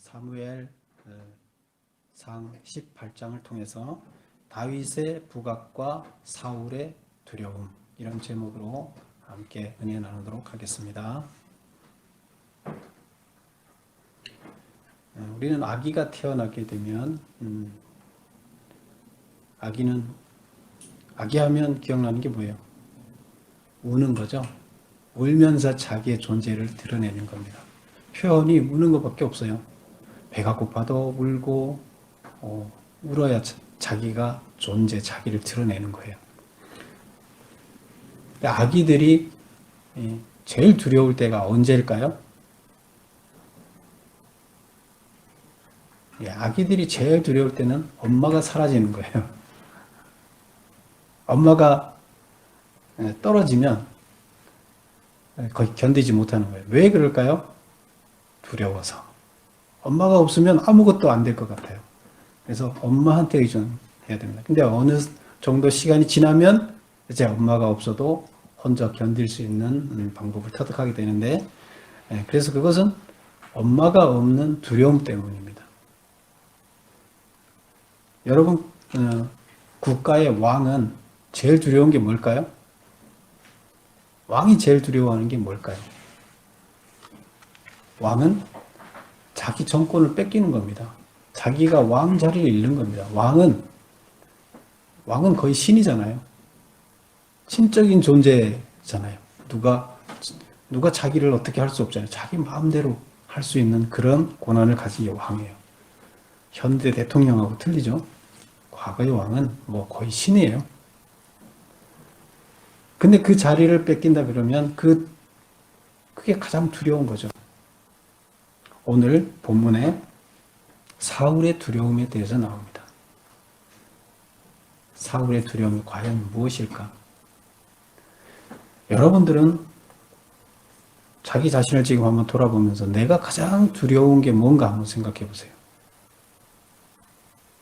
사무엘 상 18장을 통해서 다윗의 부각과 사울의 두려움, 이런 제목으로 함께 은혜 나누도록 하겠습니다. 우리는 아기가 태어나게 되면 아기 하면 기억나는 게 뭐예요? 우는 거죠. 울면서 자기의 존재를 드러내는 겁니다. 표현이 우는 것밖에 없어요. 배가 고파도 울고 울어야 자기가 자기를 드러내는 거예요. 아기들이 제일 두려울 때가 언제일까요? 아기들이 제일 두려울 때는 엄마가 사라지는 거예요. 엄마가 떨어지면 거의 견디지 못하는 거예요. 왜 그럴까요? 두려워서. 엄마가 없으면 아무것도 안 될 것 같아요. 그래서 엄마한테 의존해야 됩니다. 근데 어느 정도 시간이 지나면 이제 엄마가 없어도 혼자 견딜 수 있는 방법을 터득하게 되는데, 그래서 그것은 엄마가 없는 두려움 때문입니다. 여러분, 국가의 왕은 제일 두려운 게 뭘까요? 왕이 제일 두려워하는 게 뭘까요? 왕은 자기 정권을 뺏기는 겁니다. 자기가 왕 자리를 잃는 겁니다. 왕은 거의 신이잖아요. 신적인 존재잖아요. 누가 자기를 어떻게 할 수 없잖아요. 자기 마음대로 할 수 있는 그런 권한을 가진 게 왕이에요. 현대 대통령하고 틀리죠. 과거의 왕은 거의 신이에요. 근데 그 자리를 뺏긴다 그러면 그게 가장 두려운 거죠. 오늘 본문에 사울의 두려움에 대해서 나옵니다. 사울의 두려움이 과연 무엇일까? 여러분들은 자기 자신을 지금 한번 돌아보면서 내가 가장 두려운 게 뭔가 한번 생각해 보세요.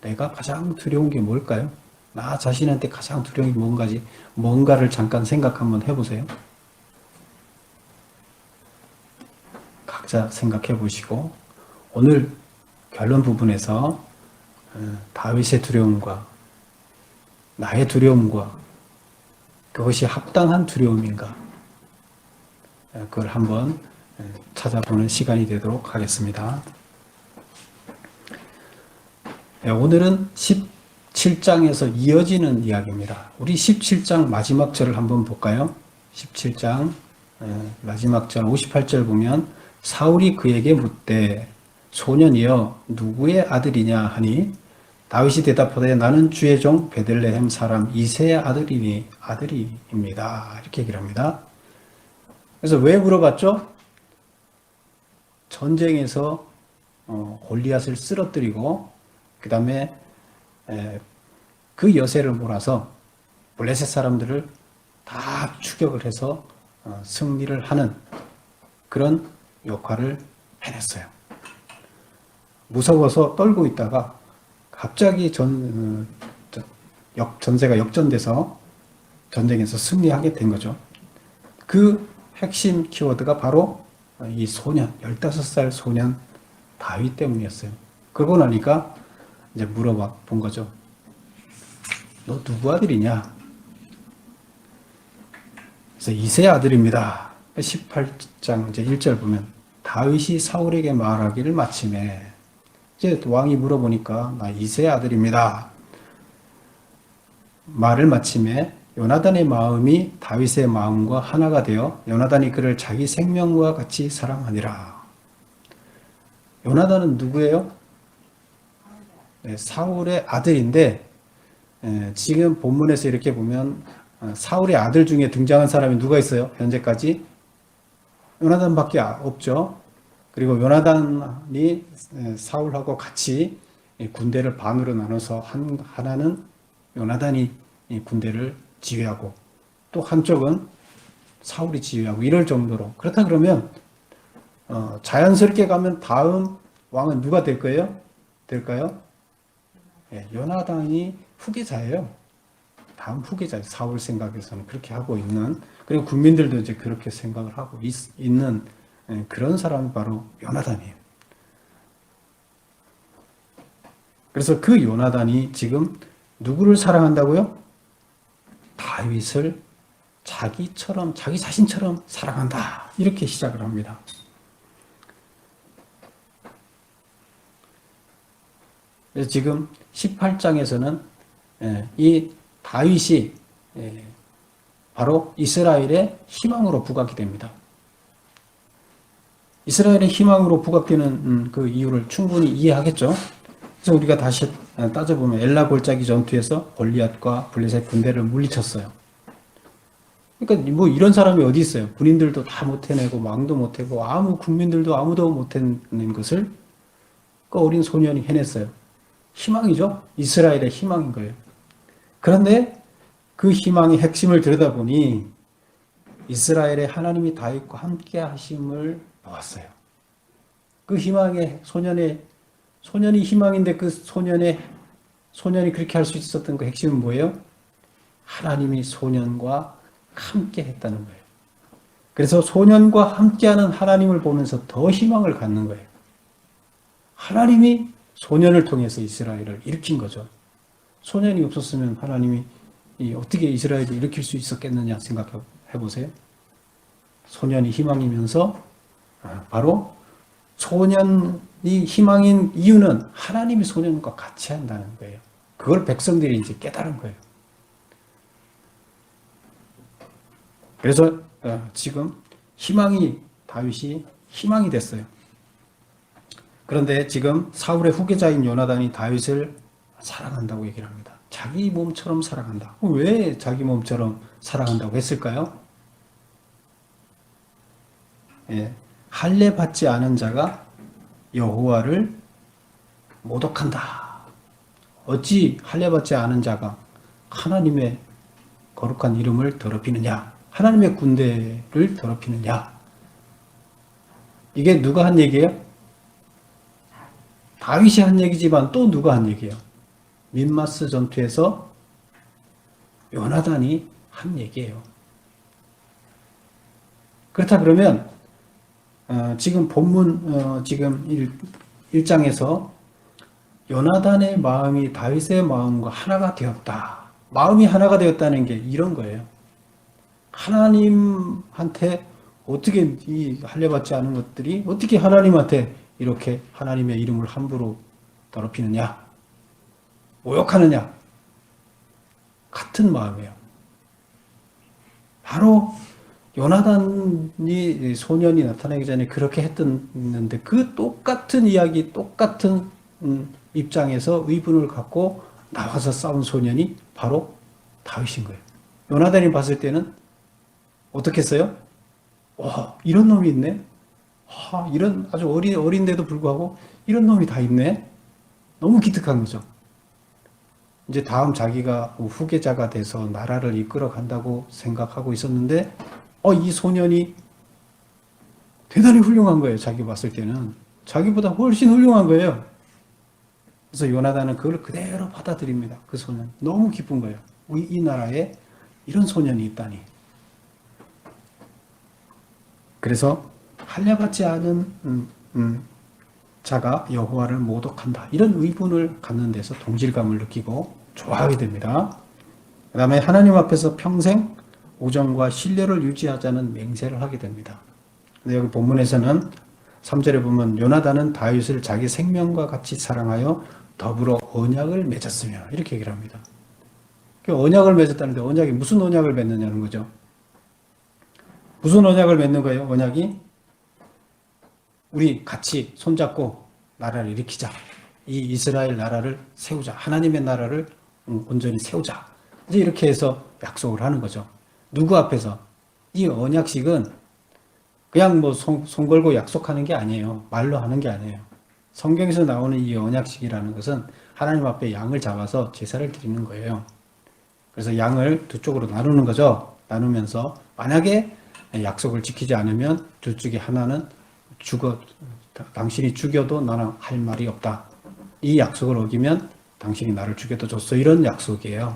내가 가장 두려운 게 뭘까요? 나 자신한테 가장 두려운 게 뭔가를 잠깐 생각 한번 해보세요. 각자 생각해 보시고 오늘 결론 부분에서 다윗의 두려움과 나의 두려움과 그것이 합당한 두려움인가, 그걸 한번 찾아보는 시간이 되도록 하겠습니다. 오늘은 17장에서 이어지는 이야기입니다. 우리 17장 마지막 절을 한번 볼까요? 17장 마지막 절 58절 보면 사울이 그에게 묻되 소년이여 누구의 아들이냐 하니 다윗이 대답하되 나는 주의 종 베들레헴 사람 이새의 아들입니다. 이렇게 얘기를 합니다. 그래서 왜 물어봤죠? 전쟁에서 골리앗을 쓰러뜨리고 그 다음에 그 여세를 몰아서 블레셋 사람들을 다 추격을 해서 승리를 하는 그런 역할을 해냈어요. 무서워서 떨고 있다가 갑자기 전세가 역전돼서 전쟁에서 승리하게 된 거죠. 그 핵심 키워드가 바로 이 소년, 15살 소년 다윗 때문이었어요. 그러고 나니까 이제 물어봐 본 거죠. 너 누구 아들이냐? 그래서 이새의 아들입니다. 18장 이제 1절 보면 다윗이 사울에게 말하기를 마침에 이제 왕이 물어보니까 나 이새의 아들입니다. 말을 마침에 요나단의 마음이 다윗의 마음과 하나가 되어 요나단이 그를 자기 생명과 같이 사랑하니라. 요나단은 누구예요? 사울의 아들인데 지금 본문에서 이렇게 보면 사울의 아들 중에 등장한 사람이 누가 있어요? 현재까지 요나단밖에 없죠. 그리고 요나단이 사울하고 같이 군대를 반으로 나눠서 하나는 요나단이 군대를 지휘하고 또 한쪽은 사울이 지휘하고 이럴 정도로, 그렇다 그러면 자연스럽게 가면 다음 왕은 누가 될 거예요? 될까요? 요나단이 후계자예요. 다음 후계자, 사울 생각에서는 그렇게 하고 있는, 그리고 국민들도 이제 그렇게 생각을 하고 있는 그런 사람이 바로 요나단이에요. 그래서 그 요나단이 지금 누구를 사랑한다고요? 다윗을 자기처럼, 자기 자신처럼 사랑한다. 이렇게 시작을 합니다. 그래서 지금 18장에서는 이 다윗이 바로 이스라엘의 희망으로 부각이 됩니다. 이스라엘의 희망으로 부각되는 그 이유를 충분히 이해하겠죠. 그래서 우리가 다시 따져보면 엘라 골짜기 전투에서 골리앗과 블레셋 군대를 물리쳤어요. 그러니까 뭐 이런 사람이 어디 있어요? 군인들도 다 못 해내고 왕도 못 해고 아무 국민들도 아무도 못 해낸 것을 그 어린 소년이 해냈어요. 희망이죠. 이스라엘의 희망인 거예요. 그런데 그 희망의 핵심을 들여다보니 이스라엘의 하나님이 다윗과 함께 하심을 보았어요. 그 희망의 소년이 희망인데 그 소년이 그렇게 할 수 있었던 그 핵심은 뭐예요? 하나님이 소년과 함께 했다는 거예요. 그래서 소년과 함께하는 하나님을 보면서 더 희망을 갖는 거예요. 하나님이 소년을 통해서 이스라엘을 일으킨 거죠. 소년이 없었으면 하나님이 어떻게 이스라엘을 일으킬 수 있었겠느냐 생각해 보세요. 소년이 희망이면서 바로 소년이 희망인 이유는 하나님이 소년과 같이 한다는 거예요. 그걸 백성들이 이제 깨달은 거예요. 그래서 지금 다윗이 희망이 됐어요. 그런데 지금 사울의 후계자인 요나단이 다윗을 사랑한다고 얘기를 합니다. 자기 몸처럼 사랑한다. 왜 자기 몸처럼 사랑한다고 했을까요? 할례 받지 않은 자가 여호와를 모독한다. 어찌 할례 받지 않은 자가 하나님의 거룩한 이름을 더럽히느냐? 하나님의 군대를 더럽히느냐? 이게 누가 한 얘기예요? 다윗이 한 얘기지만 또 누가 한 얘기예요? 민마스 전투에서 요나단이 한 얘기예요. 그렇다 그러면 지금 본문 지금 1장에서 요나단의 마음이 다윗의 마음과 하나가 되었다. 마음이 하나가 되었다는 게 이런 거예요. 하나님한테 어떻게 이 할례받지 않은 것들이 어떻게 하나님한테 이렇게 하나님의 이름을 함부로 더럽히느냐, 모욕하느냐, 같은 마음이에요. 바로 요나단이 소년이 나타나기 전에 그렇게 했었는데 그 똑같은 이야기, 똑같은 입장에서 의분을 갖고 나와서 싸운 소년이 바로 다윗인 거예요. 요나단이 봤을 때는 어떻게 했어요? 와, 이런 놈이 있네? 이런 아주 어린데도 불구하고 이런 놈이 다 있네? 너무 기특한 거죠. 이제 다음 자기가 후계자가 돼서 나라를 이끌어 간다고 생각하고 있었는데 이 소년이 대단히 훌륭한 거예요. 자기 봤을 때는. 자기보다 훨씬 훌륭한 거예요. 그래서 요나단은 그걸 그대로 받아들입니다. 그 소년. 너무 기쁜 거예요. 이 나라에 이런 소년이 있다니. 그래서 할례받지 않은 자가 여호와를 모독한다. 이런 의분을 갖는 데서 동질감을 느끼고 좋아하게 됩니다. 그 다음에 하나님 앞에서 평생 우정과 신뢰를 유지하자는 맹세를 하게 됩니다. 근데 여기 본문에서는 3절에 보면 요나단은 다윗을 자기 생명과 같이 사랑하여 더불어 언약을 맺었으며 이렇게 얘기를 합니다. 언약을 맺었다는데 언약이 무슨 언약을 맺느냐는 거죠. 무슨 언약을 맺는 거예요? 언약이 우리 같이 손잡고 나라를 일으키자. 이 이스라엘 나라를 세우자. 하나님의 나라를 온전히 세우자. 이제 이렇게 해서 약속을 하는 거죠. 누구 앞에서? 이 언약식은 그냥 뭐 손 걸고 약속하는 게 아니에요. 말로 하는 게 아니에요. 성경에서 나오는 이 언약식이라는 것은 하나님 앞에 양을 잡아서 제사를 드리는 거예요. 그래서 양을 두 쪽으로 나누는 거죠. 나누면서 만약에 약속을 지키지 않으면 둘 중에 하나는 당신이 죽여도 나는 할 말이 없다. 이 약속을 어기면 당신이 나를 죽여도 줬어. 이런 약속이에요.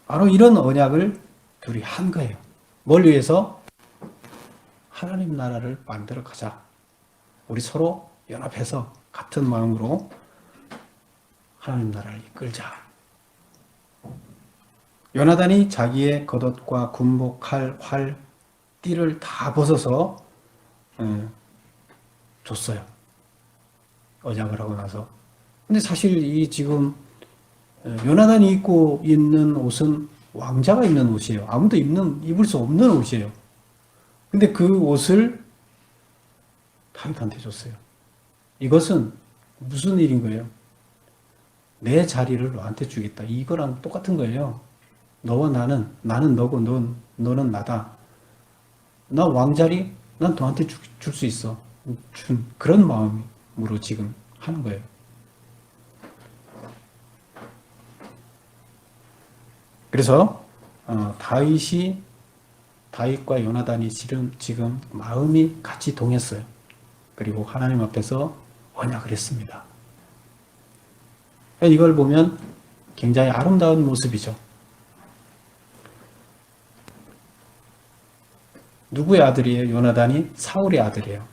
바로 이런 언약을 둘이 한 거예요. 뭘 위해서? 하나님 나라를 만들어 가자. 우리 서로 연합해서 같은 마음으로 하나님 나라를 이끌자. 요나단이 자기의 겉옷과 군복, 칼, 활, 띠를 다 벗어서 줬어요. 언약을 하고 나서. 근데 사실 이 지금 요나단이 입고 있는 옷은 왕자가 입는 옷이에요. 아무도 입을 수 없는 옷이에요. 근데 그 옷을 다윗한테 줬어요. 이것은 무슨 일인 거예요? 내 자리를 너한테 주겠다. 이거랑 똑같은 거예요. 너와 나는 너고 너는 나다. 나 왕자리, 난 너한테 줄 수 있어. 그런 마음으로 지금 하는 거예요. 그래서 다윗과 요나단이 지금 마음이 같이 동했어요. 그리고 하나님 앞에서 언약을 했습니다. 이걸 보면 굉장히 아름다운 모습이죠. 누구의 아들이에요? 요나단이 사울의 아들이에요.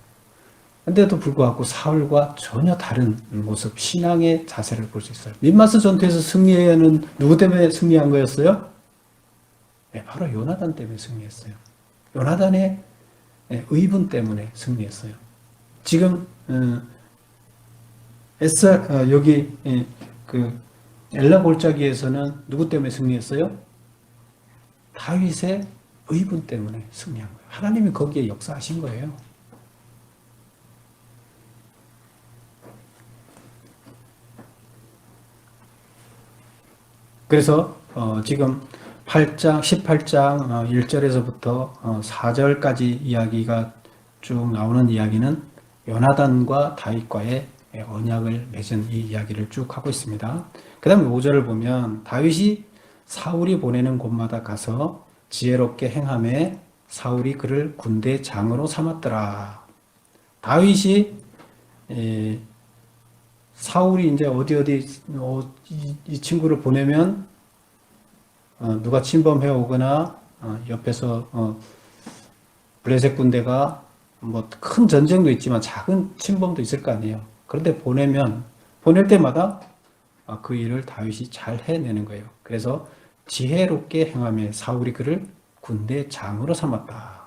근데도 불구하고 사울과 전혀 다른 모습, 신앙의 자세를 볼 수 있어요. 민마스 전투에서 승리하는 누구 때문에 승리한 거였어요? 네, 바로 요나단 때문에 승리했어요. 요나단의 의분 때문에 승리했어요. 지금 여기 그 엘라 골짜기에서는 누구 때문에 승리했어요? 다윗의 의분 때문에 승리한 거예요. 하나님이 거기에 역사하신 거예요. 그래서 지금 18장 1절에서부터 4절까지 이야기가 쭉 나오는 이야기는 요나단과 다윗과의 언약을 맺은 이 이야기를 쭉 하고 있습니다. 그 다음에 5절을 보면 다윗이 사울이 보내는 곳마다 가서 지혜롭게 행하매 사울이 그를 군대 장으로 삼았더라. 다윗이 사울이 이제 어디 이 친구를 보내면 누가 침범해 오거나 옆에서 블레셋 군대가 뭐 큰 전쟁도 있지만 작은 침범도 있을 거 아니에요. 그런데 보낼 때마다 그 일을 다윗이 잘 해내는 거예요. 그래서 지혜롭게 행하며 사울이 그를 군대 장으로 삼았다.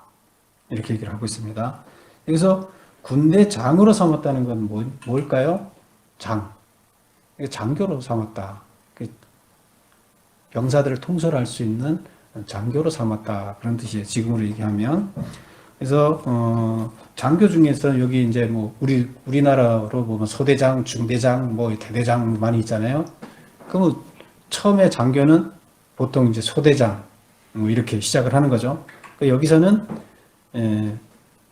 이렇게 얘기를 하고 있습니다. 여기서 군대 장으로 삼았다는 건 뭘까요? 장교로 삼았다. 병사들을 통솔할 수 있는 장교로 삼았다. 그런 뜻이에요. 지금으로 얘기하면. 그래서 장교 중에서 여기 이제 뭐 우리나라로 보면 소대장, 중대장, 뭐 대대장 많이 있잖아요. 그럼 처음에 장교는 보통 이제 소대장 뭐 이렇게 시작을 하는 거죠. 여기서는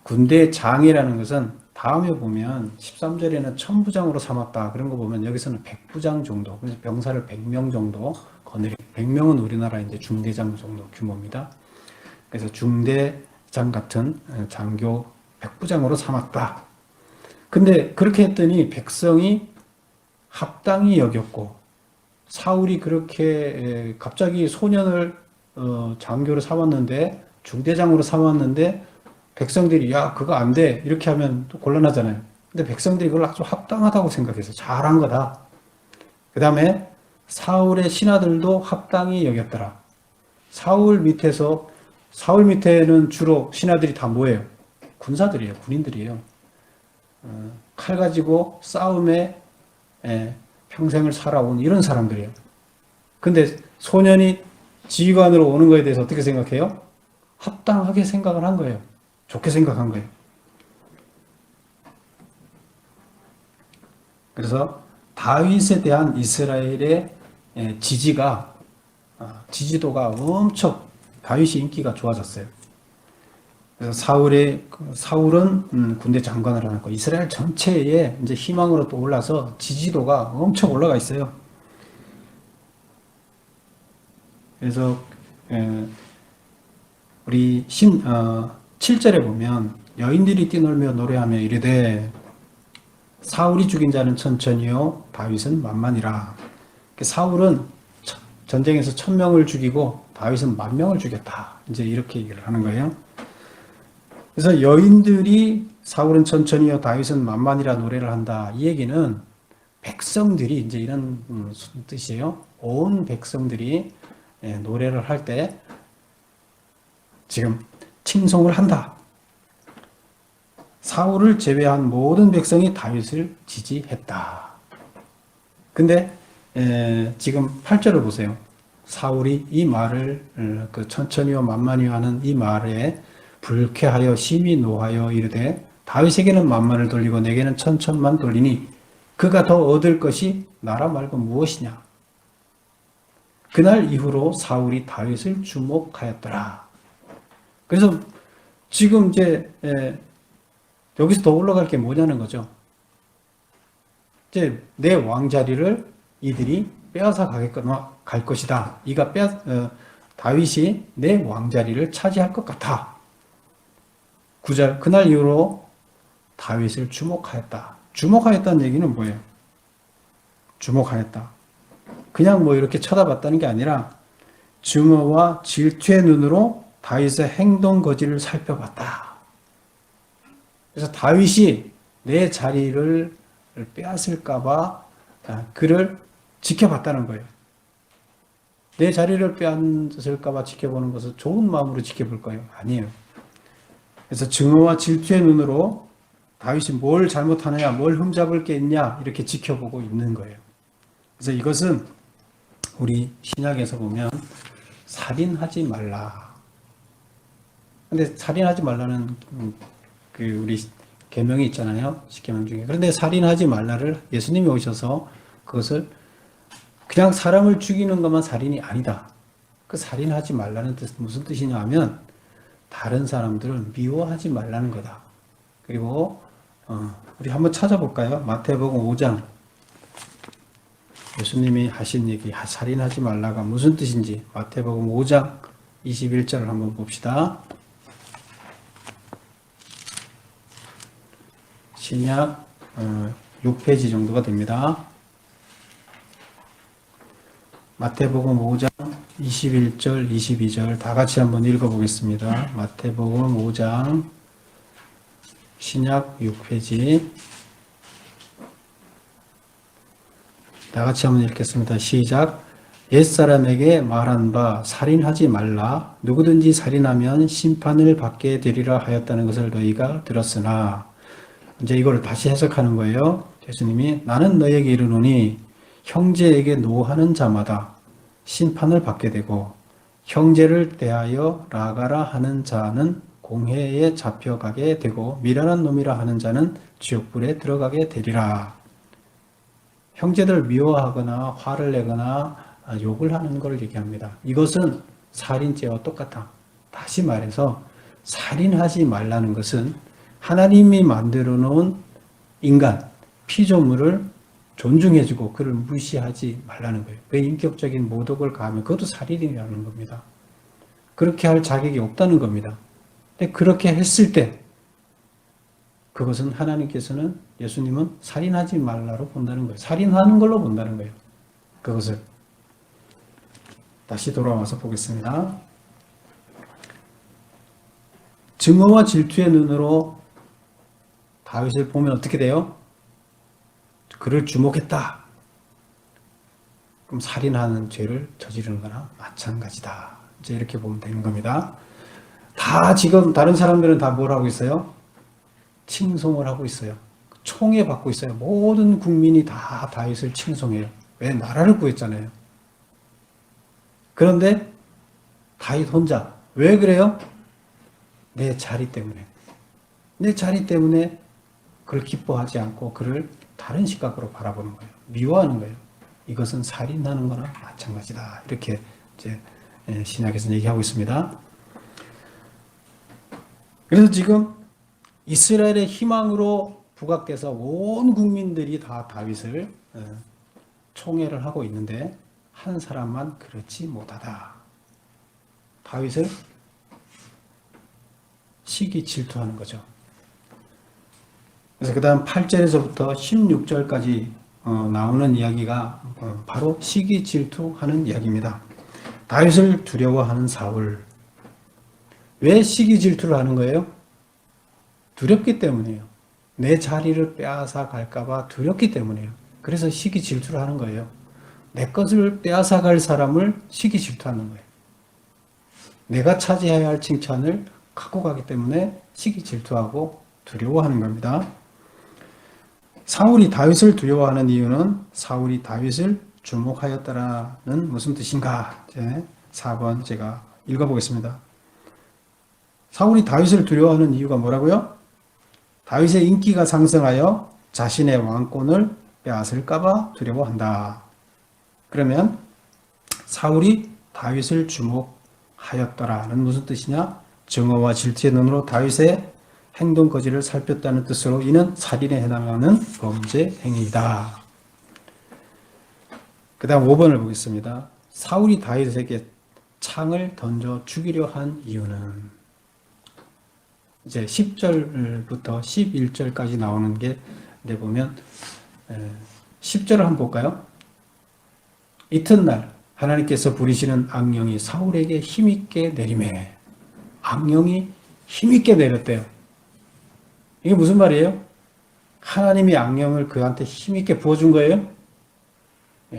군대 장이라는 것은 다음에 보면 13절에는 천부장으로 삼았다. 그런 거 보면 여기서는 백부장 정도. 그래서 병사를 100명 정도 거느리. 100명은 우리나라 이제 중대장 정도 규모입니다. 그래서 중대장 같은 장교 백부장으로 삼았다. 근데 그렇게 했더니 백성이 합당히 여겼고 사울이 그렇게 갑자기 소년을 장교로 삼았는데 중대장으로 삼았는데 백성들이 야 그거 안 돼 이렇게 하면 또 곤란하잖아요. 근데 백성들이 그걸 아주 합당하다고 생각해서 잘한 거다. 그 다음에 사울의 신하들도 합당히 여겼더라. 사울 밑에는 주로 신하들이 다 뭐예요? 군사들이에요. 군인들이에요. 칼 가지고 싸움에 평생을 살아온 이런 사람들이에요. 근데 소년이 지휘관으로 오는 거에 대해서 어떻게 생각해요? 합당하게 생각을 한 거예요. 좋게 생각한 거예요. 그래서 다윗에 대한 이스라엘의 지지도가 엄청 다윗이 인기가 좋아졌어요. 그래서 사울은 군대 장관을 하고 이스라엘 전체에 이제 희망으로 또 올라서 지지도가 엄청 올라가 있어요. 그래서 우리 7절에 보면 여인들이 뛰놀며 노래하며 이르되 사울이 죽인 자는 천천히요 다윗은 만만이라. 사울은 전쟁에서 1000명을 죽이고 다윗은 10,000명을 죽였다. 이제 이렇게 얘기를 하는 거예요. 그래서 여인들이 사울은 천천히요 다윗은 만만이라 노래를 한다. 이 얘기는 백성들이 이제 이런 뜻이에요. 온 백성들이 노래를 할 때 지금 칭송을 한다. 사울을 제외한 모든 백성이 다윗을 지지했다. 근데 지금 8절을 보세요. 사울이 이 말을 그 천천히요 만만히요 하는 이 말에 불쾌하여 심히 노하여 이르되 다윗에게는 만만을 돌리고 내게는 천천만 돌리니 그가 더 얻을 것이 나라 말고 무엇이냐. 그날 이후로 사울이 다윗을 주목하였더라. 그래서 지금 이제 여기서 더 올라갈 게 뭐냐는 거죠. 이제 내 왕자리를 이들이 빼앗아 갈 것이다. 다윗이 내 왕자리를 차지할 것 같아. 9절 그날 이후로 다윗을 주목하였다. 주목하였다는 얘기는 뭐예요? 주목하였다. 그냥 뭐 이렇게 쳐다봤다는 게 아니라 증오와 질투의 눈으로 다윗의 행동 거지를 살펴봤다. 그래서 다윗이 내 자리를 빼앗을까봐 그를 지켜봤다는 거예요. 내 자리를 빼앗을까봐 지켜보는 것은 좋은 마음으로 지켜볼 거예요? 아니에요. 그래서 증오와 질투의 눈으로 다윗이 뭘 잘못하느냐, 뭘 흠잡을 게 있냐 이렇게 지켜보고 있는 거예요. 그래서 이것은 우리 신약에서 보면 살인하지 말라. 근데 살인하지 말라는 그 우리 계명이 있잖아요. 10계명 중에. 그런데 살인하지 말라를 예수님이 오셔서 그것을 그냥 사람을 죽이는 것만 살인이 아니다. 그 살인하지 말라는 뜻은 무슨 뜻이냐 하면 다른 사람들을 미워하지 말라는 거다. 그리고 우리 한번 찾아볼까요? 마태복음 5장. 예수님이 하신 얘기, 살인하지 말라가 무슨 뜻인지 마태복음 5장 21절을 한번 봅시다. 신약 6페이지 정도가 됩니다. 마태복음 5장 21절, 22절 다 같이 한번 읽어보겠습니다. 마태복음 5장 신약 6페이지 다 같이 한번 읽겠습니다. 시작. 옛사람에게 말한 바 살인하지 말라. 누구든지 살인하면 심판을 받게 되리라 하였다는 것을 너희가 들었으나 이제 이걸 다시 해석하는 거예요. 예수님이 나는 너희에게 이르노니 형제에게 노하는 자마다 심판을 받게 되고 형제를 대하여 라가라 하는 자는 공회에 잡혀가게 되고 미련한 놈이라 하는 자는 지옥불에 들어가게 되리라. 형제들 미워하거나 화를 내거나 욕을 하는 걸 얘기합니다. 이것은 살인죄와 똑같아. 다시 말해서 살인하지 말라는 것은 하나님이 만들어 놓은 인간, 피조물을 존중해주고 그를 무시하지 말라는 거예요. 그 인격적인 모독을 가하면 그것도 살인이라는 겁니다. 그렇게 할 자격이 없다는 겁니다. 근데 그렇게 했을 때 그것은 하나님께서는 예수님은 살인하지 말라로 본다는 거예요. 살인하는 걸로 본다는 거예요. 그것을 다시 돌아와서 보겠습니다. 증오와 질투의 눈으로 다윗을 보면 어떻게 돼요? 그를 주목했다. 그럼 살인하는 죄를 저지르는 거나 마찬가지다. 이제 이렇게 보면 되는 겁니다. 다 지금 다른 사람들은 다 뭘 하고 있어요? 칭송을 하고 있어요. 총애 받고 있어요. 모든 국민이 다 다윗을 칭송해요. 왜? 나라를 구했잖아요. 그런데 다윗 혼자 왜 그래요? 내 자리 때문에. 내 자리 때문에 그를 기뻐하지 않고 그를 다른 시각으로 바라보는 거예요. 미워하는 거예요. 이것은 살인하는 거나 마찬가지다. 이렇게 이제 신약에서 얘기하고 있습니다. 그래서 지금 이스라엘의 희망으로 부각돼서 온 국민들이 다 다윗을 총애를 하고 있는데 한 사람만 그렇지 못하다. 다윗을 시기 질투하는 거죠. 그래서 그 다음 8절에서부터 16절까지 나오는 이야기가 바로 시기 질투하는 이야기입니다. 다윗을 두려워하는 사울. 왜 시기 질투를 하는 거예요? 두렵기 때문이에요. 내 자리를 빼앗아 갈까봐 두렵기 때문이에요. 그래서 시기 질투를 하는 거예요. 내 것을 빼앗아갈 사람을 시기 질투하는 거예요. 내가 차지해야 할 칭찬을 갖고 가기 때문에 시기 질투하고 두려워하는 겁니다. 사울이 다윗을 두려워하는 이유는 사울이 다윗을 주목하였다라는 무슨 뜻인가? 이제 4번 제가 읽어보겠습니다. 사울이 다윗을 두려워하는 이유가 뭐라고요? 다윗의 인기가 상승하여 자신의 왕권을 빼앗을까봐 두려워한다. 그러면 사울이 다윗을 주목하였더라는 무슨 뜻이냐? 증오와 질투의 눈으로 다윗의 행동 거지를 살폈다는 뜻으로 이는 살인에 해당하는 범죄 행위이다. 그 다음 5번을 보겠습니다. 사울이 다윗에게 창을 던져 죽이려 한 이유는 이제 10절부터 11절까지 나오는 게 이제 보면 10절을 한번 볼까요? 이튿날 하나님께서 부리시는 악령이 사울에게 힘있게 내리매. 악령이 힘있게 내렸대요. 이게 무슨 말이에요? 하나님이 악령을 그한테 힘있게 부어준 거예요?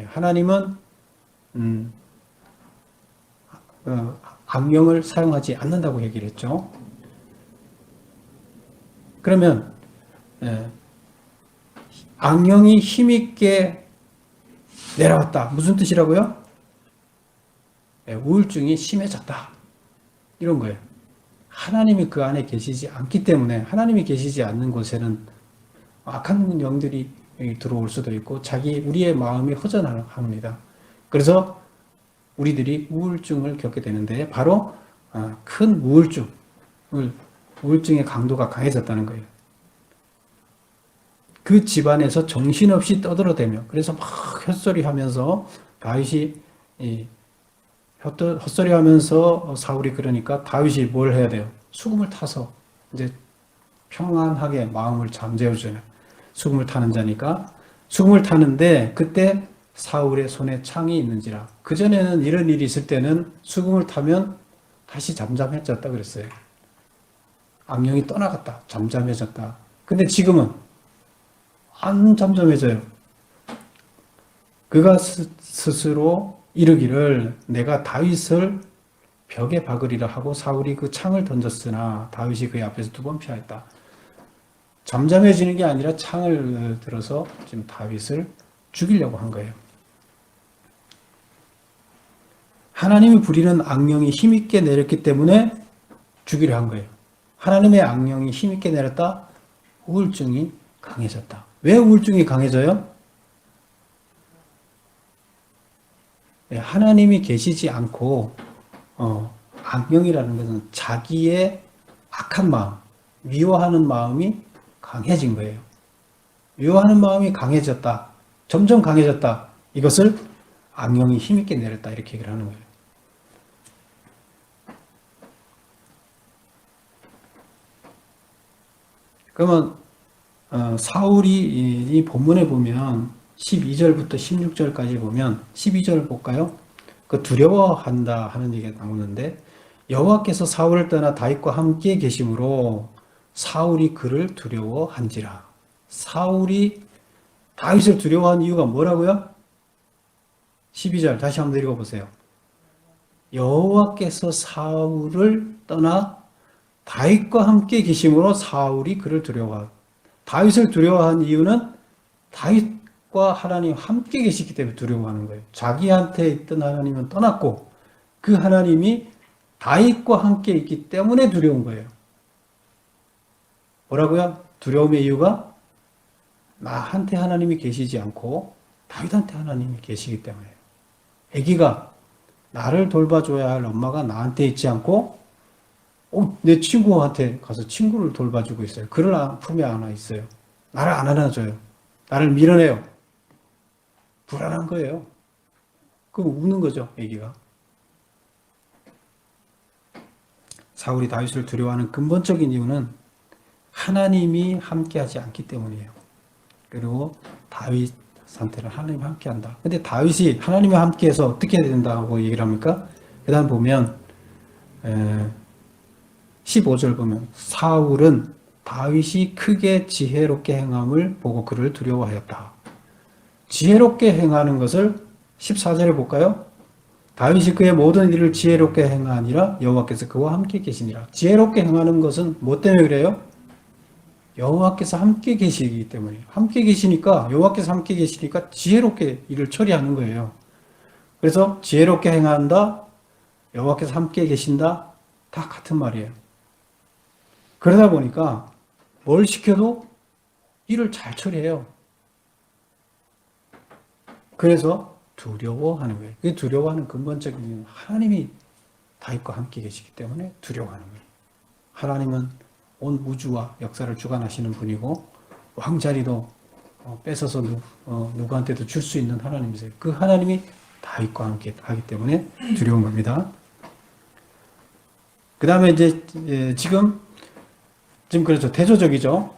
하나님은 악령을 사용하지 않는다고 얘기를 했죠. 그러면 악령이 힘있게 내려왔다. 무슨 뜻이라고요? 우울증이 심해졌다. 이런 거예요. 하나님이 그 안에 계시지 않기 때문에 하나님이 계시지 않는 곳에는 악한 영들이 들어올 수도 있고 우리의 마음이 허전합니다. 그래서 우리들이 우울증을 겪게 되는데 바로 큰 우울증의 강도가 강해졌다는 거예요. 그 집안에서 정신없이 떠들어대며 그래서 막 헛소리하면서 다윗이 헛소리하면서 사울이 그러니까 다윗이 뭘 해야 돼요? 수금을 타서 이제 평안하게 마음을 잠재워주잖아요. 수금을 타는 자니까 수금을 타는데 그때 사울의 손에 창이 있는지라. 그전에는 이런 일이 있을 때는 수금을 타면 다시 잠잠해졌다 그랬어요. 악령이 떠나갔다. 잠잠해졌다. 근데 지금은 안 잠잠해져요. 그가 스스로 이르기를 내가 다윗을 벽에 박으리라 하고 사울이 그 창을 던졌으나 다윗이 그의 앞에서 2번 피하였다. 잠잠해지는 게 아니라 창을 들어서 지금 다윗을 죽이려고 한 거예요. 하나님이 부리는 악령이 힘있게 내렸기 때문에 죽이려 한 거예요. 하나님의 악령이 힘있게 내렸다. 우울증이 강해졌다. 왜 우울증이 강해져요? 하나님이 계시지 않고 악령이라는 것은 자기의 악한 마음, 미워하는 마음이 강해진 거예요. 미워하는 마음이 강해졌다. 점점 강해졌다. 이것을 악령이 힘있게 내렸다. 이렇게 얘기를 하는 거예요. 그러면 사울이 이 본문에 보면 12절부터 16절까지 보면 12절을 볼까요? 그 두려워한다 하는 얘기가 나오는데 여호와께서 사울을 떠나 다윗과 함께 계심으로 사울이 그를 두려워한지라. 사울이 다윗을 두려워한 이유가 뭐라고요? 12절 다시 한번 읽어보세요. 여호와께서 사울을 떠나 다윗과 함께 계심으로 사울이 그를 두려워한. 다윗을 두려워한 이유는 다윗과 하나님 함께 계시기 때문에 두려워하는 거예요. 자기한테 있던 하나님은 떠났고 그 하나님이 다윗과 함께 있기 때문에 두려운 거예요. 뭐라고요? 두려움의 이유가 나한테 하나님이 계시지 않고 다윗한테 하나님이 계시기 때문에요. 아기가 나를 돌봐줘야 할 엄마가 나한테 있지 않고 내 친구한테 가서 친구를 돌봐주고 있어요. 그를 품에 안아 있어요. 나를 안 안아줘요. 나를 밀어내요. 불안한 거예요. 그럼 우는 거죠, 아기가. 사울이 다윗을 두려워하는 근본적인 이유는 하나님이 함께하지 않기 때문이에요. 그리고 다윗한테는 하나님이 함께한다. 근데 다윗이 하나님과 함께해서 어떻게 해야 된다고 얘기를 합니까? 그 다음 보면 15절 보면 사울은 다윗이 크게 지혜롭게 행함을 보고 그를 두려워하였다. 지혜롭게 행하는 것을 14절에 볼까요? 다윗이 그의 모든 일을 지혜롭게 행하니라 여호와께서 그와 함께 계시니라. 지혜롭게 행하는 것은 뭐 때문에 그래요? 여호와께서 함께 계시기 때문에. 함께 계시니까, 여호와께서 함께 계시니까 지혜롭게 일을 처리하는 거예요. 그래서 지혜롭게 행한다, 여호와께서 함께 계신다, 다 같은 말이에요. 그러다 보니까 뭘 시켜도 일을 잘 처리해요. 그래서 두려워하는 거예요. 그 두려워하는 근본적인 이유는 하나님이 다윗과 함께 계시기 때문에 두려워하는 거예요. 하나님은 온 우주와 역사를 주관하시는 분이고 왕자리도 뺏어서 누구한테도 줄 수 있는 하나님이세요. 그 하나님이 다윗과 함께 하기 때문에 두려운 겁니다. 그 다음에 이제 지금 그렇죠. 대조적이죠.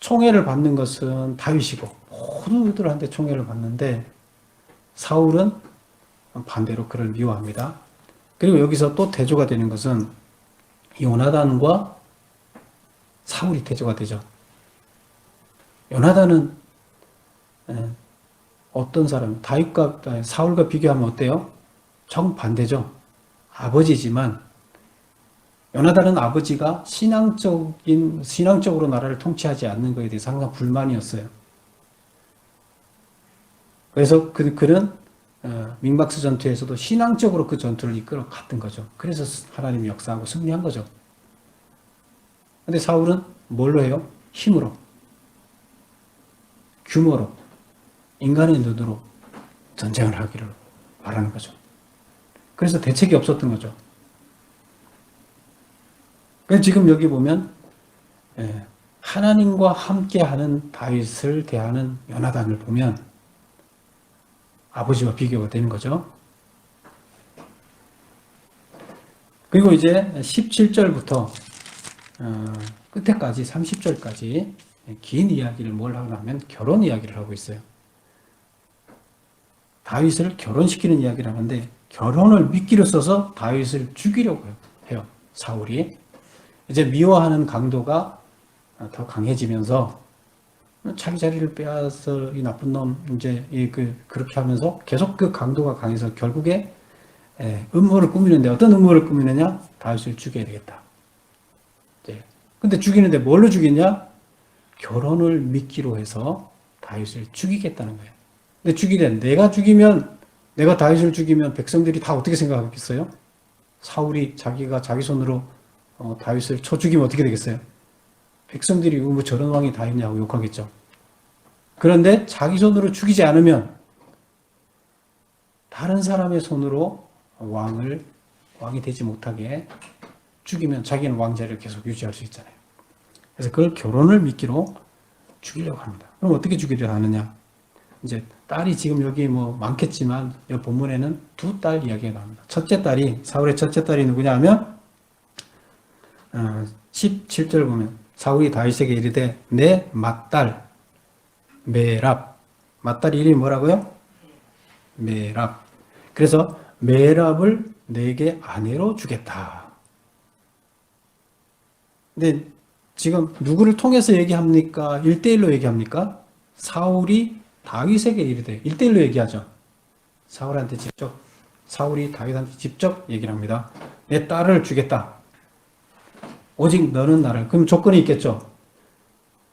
총애를 받는 것은 다윗이고 모두들한테 총애를 받는데 사울은 반대로 그를 미워합니다. 그리고 여기서 또 대조가 되는 것은 요나단과 사울이 대조가 되죠. 요나단은 어떤 사람, 다윗과 사울과 비교하면 어때요? 정반대죠. 아버지지만 요나단은 아버지가 신앙적으로 나라를 통치하지 않는 것에 대해서 항상 불만이었어요. 그래서 그는 민박스 전투에서도 신앙적으로 그 전투를 이끌어 갔던 거죠. 그래서 하나님이 역사하고 승리한 거죠. 근데 사울은 뭘로 해요? 힘으로, 규모로, 인간의 눈으로 전쟁을 하기를 바라는 거죠. 그래서 대책이 없었던 거죠. 그래서 지금 여기 보면 하나님과 함께하는 다윗을 대하는 요나단을 보면 아버지와 비교가 되는 거죠. 그리고 이제 17절부터 끝에까지 30절까지 긴 이야기를 뭘 하냐면 결혼 이야기를 하고 있어요. 다윗을 결혼시키는 이야기를 하는데 결혼을 미끼로 써서 다윗을 죽이려고 해요. 사울이. 이제 미워하는 강도가 더 강해지면서 자기 자리를 빼앗아 이 나쁜 놈 이제 그렇게 하면서 계속 그 강도가 강해서 결국에 음모를 꾸미는데 어떤 음모를 꾸미느냐? 다윗을 죽여야 되겠다. 근데 죽이는데 뭘로 죽이냐? 결혼을 미끼로 해서 다윗을 죽이겠다는 거예요. 근데 내가 다윗을 죽이면 백성들이 다 어떻게 생각하겠어요? 사울이 자기 손으로 다윗을 쳐 죽이면 어떻게 되겠어요? 백성들이 뭐 저런 왕이 다 있냐고 욕하겠죠. 그런데 자기 손으로 죽이지 않으면 다른 사람의 손으로 왕이 되지 못하게 죽이면 자기는 왕자를 계속 유지할 수 있잖아요. 그래서 그걸 결혼을 미끼로 죽이려고 합니다. 그럼 어떻게 죽이려고 하느냐? 이제 딸이 지금 여기 뭐 많겠지만 이 본문에는 두 딸 이야기가 나옵니다. 사울의 첫째 딸이 누구냐 하면 17절 보면 사울이 다윗에게 이르되 내 맏딸 메랍. 맏딸 이름이 뭐라고요? 메랍. 그래서 메랍을 내게 아내로 주겠다. 근데 지금 누구를 통해서 얘기합니까? 1대1로 얘기합니까? 사울이 다윗에게 이르되 1대1로 얘기하죠. 사울이 다윗한테 직접 얘기를 합니다. 내 딸을 주겠다. 오직 너는 나를. 그럼 조건이 있겠죠.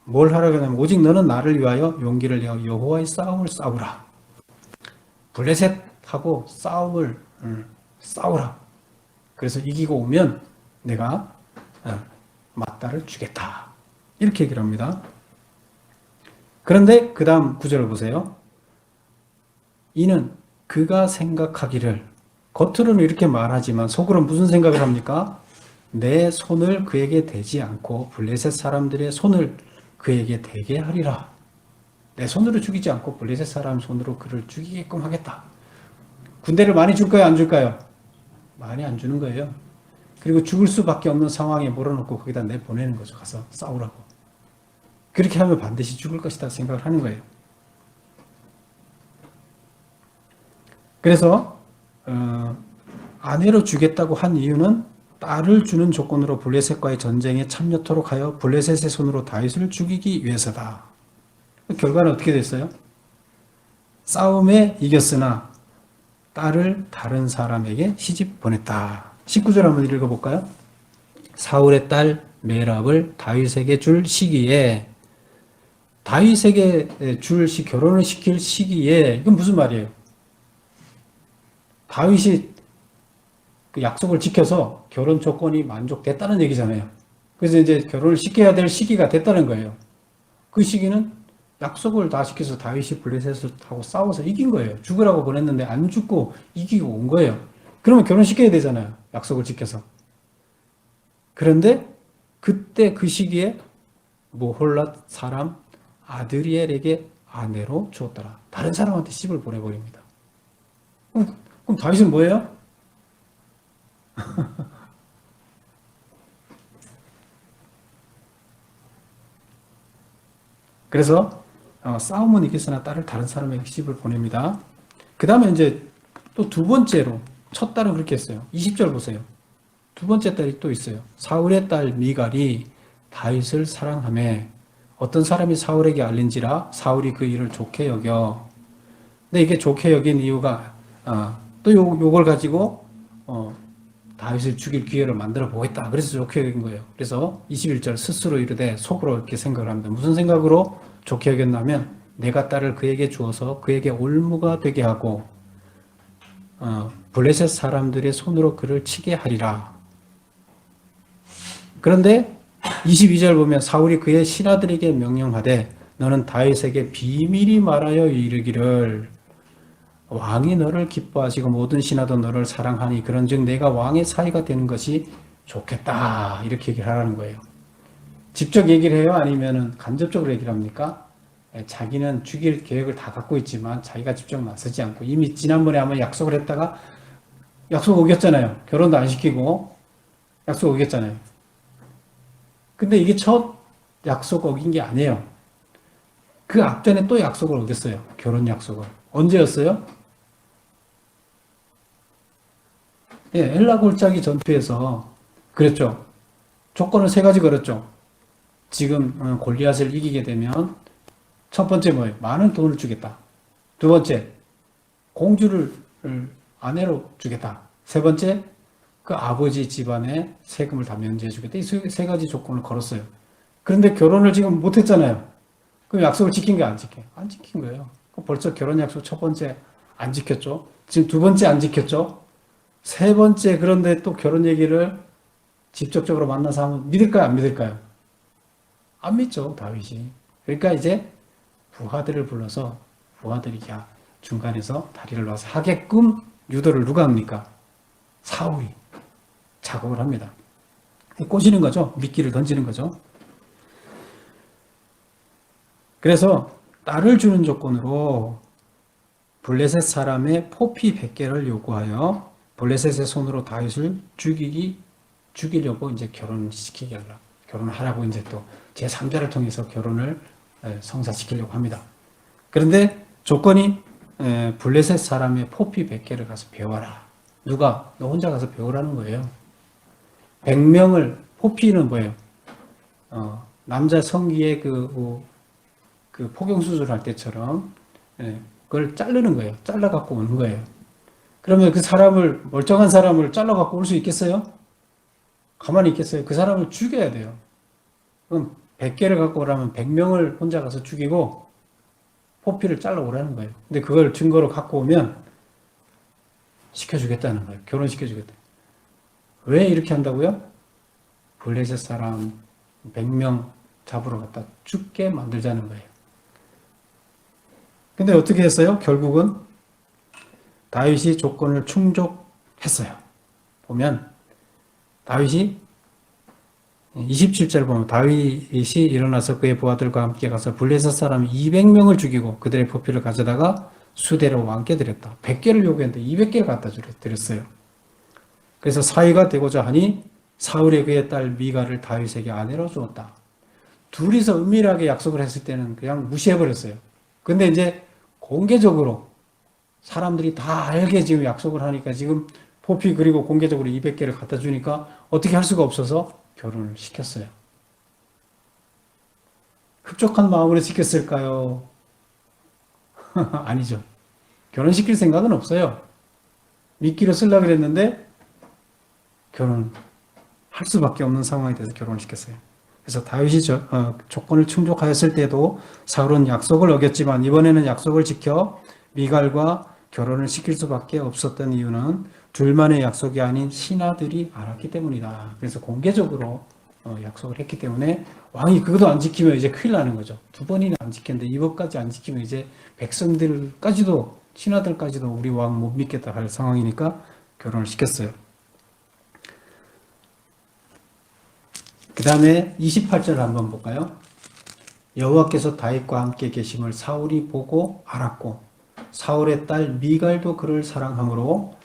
뭘 하라고 하냐면 오직 너는 나를 위하여 용기를 내어 여호와의 싸움을 싸우라. 블레셋하고 싸우라. 그래서 이기고 오면 내가 맏딸을 주겠다. 이렇게 얘기를 합니다. 그런데 그 다음 구절을 보세요. 이는 그가 생각하기를, 겉으로는 이렇게 말하지만 속으로는 무슨 생각을 합니까? 내 손을 그에게 대지 않고 블레셋 사람들의 손을 그에게 대게 하리라. 내 손으로 죽이지 않고 블레셋 사람 손으로 그를 죽이게끔 하겠다. 군대를 많이 줄까요? 안 줄까요? 많이 안 주는 거예요. 그리고 죽을 수밖에 없는 상황에 몰아넣고 거기다 내보내는 거죠. 가서 싸우라고. 그렇게 하면 반드시 죽을 것이다 생각을 하는 거예요. 그래서 아내로 주겠다고 한 이유는 딸을 주는 조건으로 블레셋과의 전쟁에 참여토록 하여 블레셋의 손으로 다윗을 죽이기 위해서다. 결과는 어떻게 됐어요? 싸움에 이겼으나 딸을 다른 사람에게 시집 보냈다. 19절 한번 읽어볼까요? 사울의 딸 메랍을 다윗에게 줄 시기에 결혼을 시킬 시기에 이건 무슨 말이에요? 다윗이 그 약속을 지켜서 결혼 조건이 만족됐다는 얘기잖아요. 그래서 이제 결혼을 시켜야 될 시기가 됐다는 거예요. 그 시기는 약속을 다 지켜서 다윗이 블레셋하고 싸워서 이긴 거예요. 죽으라고 보냈는데 안 죽고 이기고 온 거예요. 그러면 결혼시켜야 되잖아요. 약속을 지켜서. 그런데 그때 그 시기에 모홀랏 사람 아드리엘에게 아내로 주었더라. 다른 사람한테 시집을 보내버립니다. 그럼 다윗은 뭐예요? 그래서 싸움은 이겼으나 딸을 다른 사람에게 시집을 보냅니다. 그 다음에 이제 또 두 번째로 첫 딸은 그렇게 했어요. 20절 보세요. 두 번째 딸이 또 있어요. 사울의 딸 미갈이 다윗을 사랑하며 어떤 사람이 사울에게 알린지라 사울이 그 일을 좋게 여겨. 근데 이게 좋게 여긴 이유가 또 요걸 가지고 다윗을 죽일 기회를 만들어 보겠다. 그래서 좋게 여긴 거예요. 그래서 21절 스스로 이르되 속으로 이렇게 생각을 합니다. 무슨 생각으로 좋게 여겼냐면 내가 딸을 그에게 주어서 그에게 올무가 되게 하고 블레셋 사람들의 손으로 그를 치게 하리라. 그런데 22절 보면 사울이 그의 신하들에게 명령하되 너는 다윗에게 비밀히 말하여 이르기를 왕이 너를 기뻐하시고 모든 신하도 너를 사랑하니 그런즉 내가 왕의 사이가 되는 것이 좋겠다. 이렇게 얘기를 하라는 거예요. 직접 얘기를 해요? 아니면 간접적으로 얘기를 합니까? 자기는 죽일 계획을 다 갖고 있지만 자기가 직접 나서지 않고 이미 지난번에 한번 약속을 했다가 약속 어겼잖아요. 결혼도 안 시키고 약속 어겼잖아요. 근데 이게 첫 약속 어긴 게 아니에요. 그 앞전에 또 약속을 어겼어요. 결혼 약속을. 언제였어요? 엘라 골짜기 전투에서 그랬죠. 조건을 세 가지 걸었죠. 지금 골리앗을 이기게 되면 첫 번째 뭐예요? 많은 돈을 주겠다. 두 번째, 공주를 아내로 주겠다. 세 번째, 그 아버지 집안에 세금을 다 면제해 주겠다. 이 세 가지 조건을 걸었어요. 그런데 결혼을 지금 못 했잖아요. 그럼 약속을 지킨 게 안 지켜? 안 지킨 거예요. 벌써 결혼 약속 첫 번째 안 지켰죠. 지금 두 번째 안 지켰죠. 세 번째 그런데 또 결혼 얘기를 직접적으로 만나서 하면 믿을까요? 안 믿을까요? 안 믿죠. 다윗이. 그러니까 이제 부하들을 불러서 부하들이 중간에서 다리를 놔서 하게끔 유도를 누가 합니까? 사울이 작업을 합니다. 꼬시는 거죠. 미끼를 던지는 거죠. 그래서 딸을 주는 조건으로 블레셋 사람의 포피 100개를 요구하여 블레셋의 손으로 다윗을 죽이려고 이제 결혼시키게 하려고 결혼을 하라고 이제 또 제3자를 통해서 결혼을 성사시키려고 합니다. 그런데 조건이 블레셋 사람의 포피 100개를 가서 배워라. 누가? 너 혼자 가서 배우라는 거예요. 100명을 포피는 뭐예요? 남자 성기의 그 포경 수술할 때처럼 그걸 자르는 거예요. 잘라 갖고 오는 거예요. 그러면 그 사람을 멀쩡한 사람을 잘라 갖고 올 수 있겠어요? 가만히 있겠어요? 그 사람을 죽여야 돼요. 그럼 100개를 갖고 오라면 100명을 혼자 가서 죽이고 포피를 잘라 오라는 거예요. 근데 그걸 증거로 갖고 오면 시켜주겠다는 거예요. 결혼시켜주겠다. 왜 이렇게 한다고요? 블레셋 사람 100명 잡으러 갔다 죽게 만들자는 거예요. 근데 어떻게 했어요? 결국은 다윗이 조건을 충족했어요. 보면 다윗이 27절 보면 다윗이 일어나서 그의 부하들과 함께 가서 블레셋 사람 200명을 죽이고 그들의 포피를 가져다가 수대로 왕께 드렸다. 100개를 요구했는데 200개를 갖다 드렸어요. 그래서 사위가 되고자 하니 사울의 그의 딸 미가를 다윗에게 아내로 주었다. 둘이서 은밀하게 약속을 했을 때는 그냥 무시해버렸어요. 근데 이제 공개적으로 사람들이 다 알게 지금 약속을 하니까 지금 포피 그리고 공개적으로 200개를 갖다 주니까 어떻게 할 수가 없어서 결혼을 시켰어요. 흡족한 마음으로 시켰을까요? 아니죠. 결혼시킬 생각은 없어요. 미끼로 쓰려고 그랬는데 결혼할 수밖에 없는 상황이 돼서 결혼을 시켰어요. 그래서 다윗이 조건을 충족하였을 때도 사울은 약속을 어겼지만 이번에는 약속을 지켜 미갈과 결혼을 시킬 수밖에 없었던 이유는 둘만의 약속이 아닌 신하들이 알았기 때문이다. 그래서 공개적으로 약속을 했기 때문에 왕이 그것도 안 지키면 이제 큰일 나는 거죠. 두 번이나 안 지켰는데 이것까지 안 지키면 이제 백성들까지도 신하들까지도 우리 왕 못 믿겠다 할 상황이니까 결혼을 시켰어요. 그 다음에 28절 한번 볼까요? 여호와께서 다윗과 함께 계심을 사울이 보고 알았고 사울의 딸 미갈도 그를 사랑하므로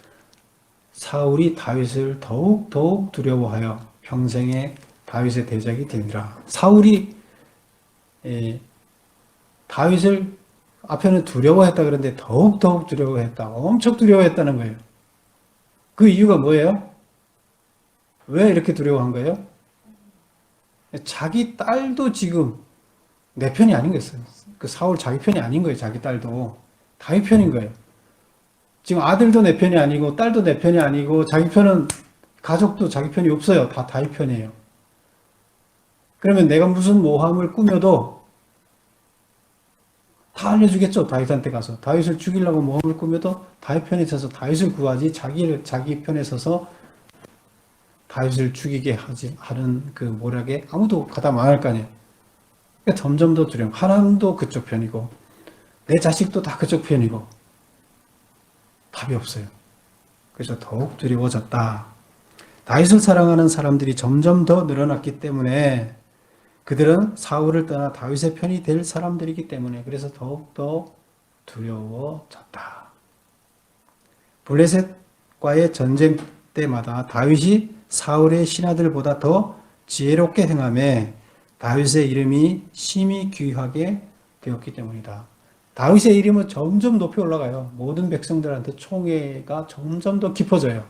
사울이 다윗을 더욱 두려워하여 평생에 다윗의 대적이 되니라. 사울이 다윗을 앞에는 두려워했다 그러는데 더욱 두려워했다. 엄청 두려워했다는 거예요. 그 이유가 뭐예요? 왜 이렇게 두려워한 거예요? 자기 딸도 지금 내 편이 아닌 거였어요. 그 사울 자기 편이 아닌 거예요. 자기 딸도 다윗 편인 거예요. 지금 아들도 내 편이 아니고 딸도 내 편이 아니고 자기 편은 가족도 자기 편이 없어요. 다 다윗 편이에요. 그러면 내가 무슨 모함을 꾸며도 다 알려주겠죠. 다윗한테 가서 다윗을 죽이려고 모함을 꾸며도 다윗 편에 서서 다윗을 구하지 자기 편에 서서 다윗을 죽이게 하는 그 모략에 아무도 가담 안 할 거 아니에요. 그러니까 점점 더 두려움. 하나님도 그쪽 편이고 내 자식도 다 그쪽 편이고 답이 없어요. 그래서 더욱 두려워졌다. 다윗을 사랑하는 사람들이 점점 더 늘어났기 때문에 그들은 사울을 떠나 다윗의 편이 될 사람들이기 때문에 그래서 더욱더 두려워졌다. 블레셋과의 전쟁 때마다 다윗이 사울의 신하들보다 더 지혜롭게 행하며 다윗의 이름이 심히 귀하게 되었기 때문이다. 다윗의 이름은 점점 높이 올라가요. 모든 백성들한테 총애가 점점 더 깊어져요.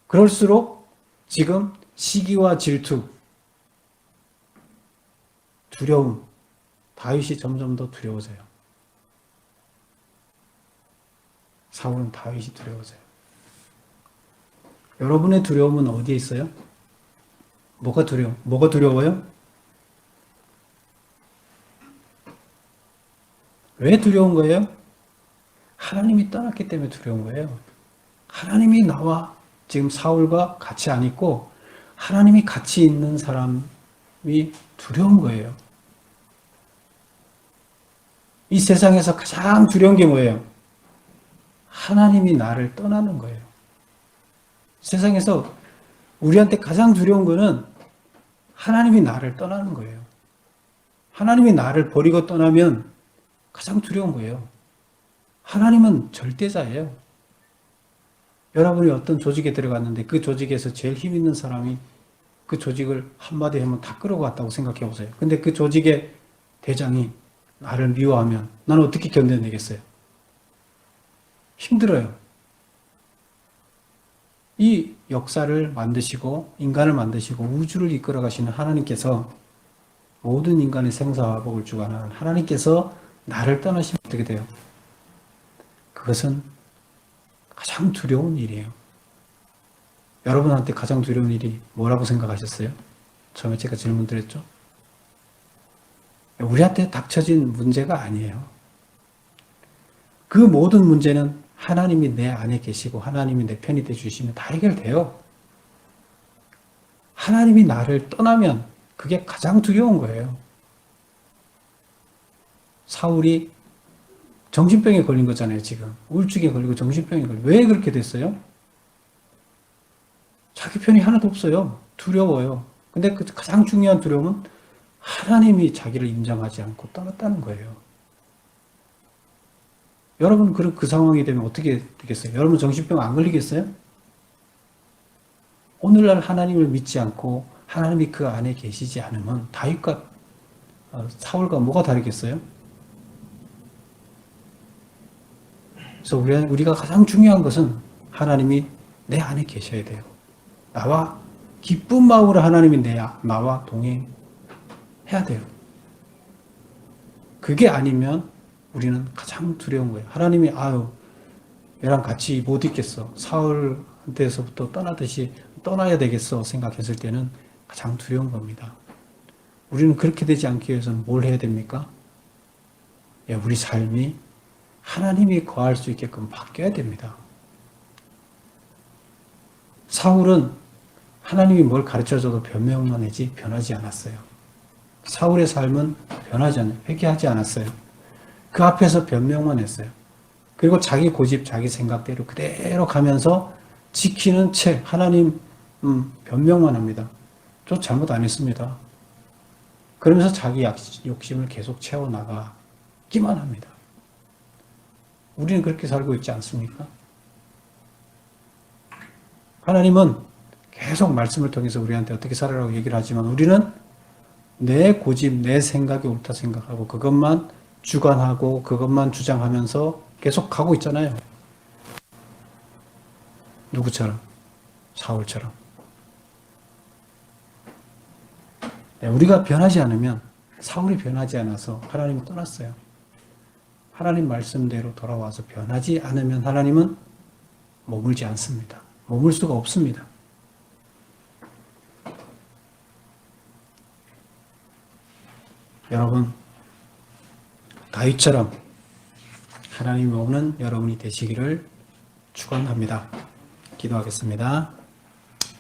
그럴수록 지금 시기와 질투, 두려움, 다윗이 점점 더 두려워져요. 사울은 다윗이 두려워져요. 여러분의 두려움은 어디에 있어요? 뭐가 두려워요? 왜 두려운 거예요? 하나님이 떠났기 때문에 두려운 거예요. 하나님이 나와 지금 사울과 같이 안 있고 하나님이 같이 있는 사람이 두려운 거예요. 이 세상에서 가장 두려운 게 뭐예요? 하나님이 나를 떠나는 거예요. 세상에서 우리한테 가장 두려운 거는 하나님이 나를 떠나는 거예요. 하나님이 나를 버리고 떠나면 가장 두려운 거예요. 하나님은 절대자예요. 여러분이 어떤 조직에 들어갔는데 그 조직에서 제일 힘 있는 사람이 그 조직을 한마디 하면 다 끌어갔다고 생각해 보세요. 근데 그 조직의 대장이 나를 미워하면 나는 어떻게 견뎌내겠어요? 힘들어요. 이 역사를 만드시고 인간을 만드시고 우주를 이끌어 가시는 하나님께서 모든 인간의 생사화복을 주관하는 하나님께서 나를 떠나시면 어떻게 돼요? 그것은 가장 두려운 일이에요. 여러분한테 가장 두려운 일이 뭐라고 생각하셨어요? 처음에 제가 질문 드렸죠? 우리한테 닥쳐진 문제가 아니에요. 그 모든 문제는 하나님이 내 안에 계시고 하나님이 내 편이 되어주시면 다 해결돼요. 하나님이 나를 떠나면 그게 가장 두려운 거예요. 사울이 정신병에 걸린 거잖아요, 지금. 우울증에 걸리고 정신병에 걸리고. 왜 그렇게 됐어요? 자기 편이 하나도 없어요. 두려워요. 근데 그 가장 중요한 두려움은 하나님이 자기를 인정하지 않고 떠났다는 거예요. 여러분, 그 상황이 되면 어떻게 되겠어요? 여러분 정신병 안 걸리겠어요? 오늘날 하나님을 믿지 않고 하나님이 그 안에 계시지 않으면 다윗과 사울과 뭐가 다르겠어요? 그래서 우리가 가장 중요한 것은 하나님이 내 안에 계셔야 돼요. 나와 기쁜 마음으로 하나님이 나와 동행해야 돼요. 그게 아니면 우리는 가장 두려운 거예요. 하나님이 얘랑 같이 못 있겠어. 사울한테서부터 떠나듯이 떠나야 되겠어 생각했을 때는 가장 두려운 겁니다. 우리는 그렇게 되지 않기 위해서는 뭘 해야 됩니까? 우리 삶이 하나님이 거할 수 있게끔 바뀌어야 됩니다. 사울은 하나님이 뭘 가르쳐줘도 변명만 하지 변하지 않았어요. 사울의 삶은 회개하지 않았어요. 그 앞에서 변명만 했어요. 그리고 자기 고집, 자기 생각대로 그대로 가면서 지키는 채 하나님 변명만 합니다. 저 잘못 안 했습니다. 그러면서 자기 욕심을 계속 채워나가기만 합니다. 우리는 그렇게 살고 있지 않습니까? 하나님은 계속 말씀을 통해서 우리한테 어떻게 살아라고 얘기를 하지만 우리는 내 고집, 내 생각이 옳다 생각하고 그것만 주관하고 그것만 주장하면서 계속 가고 있잖아요. 누구처럼? 사울처럼. 우리가 변하지 않으면 사울이 변하지 않아서 하나님이 떠났어요. 하나님 말씀대로 돌아와서 변하지 않으면 하나님은 머물지 않습니다. 머물 수가 없습니다. 여러분, 다윗처럼 하나님이 오는 여러분이 되시기를 축원합니다. 기도하겠습니다.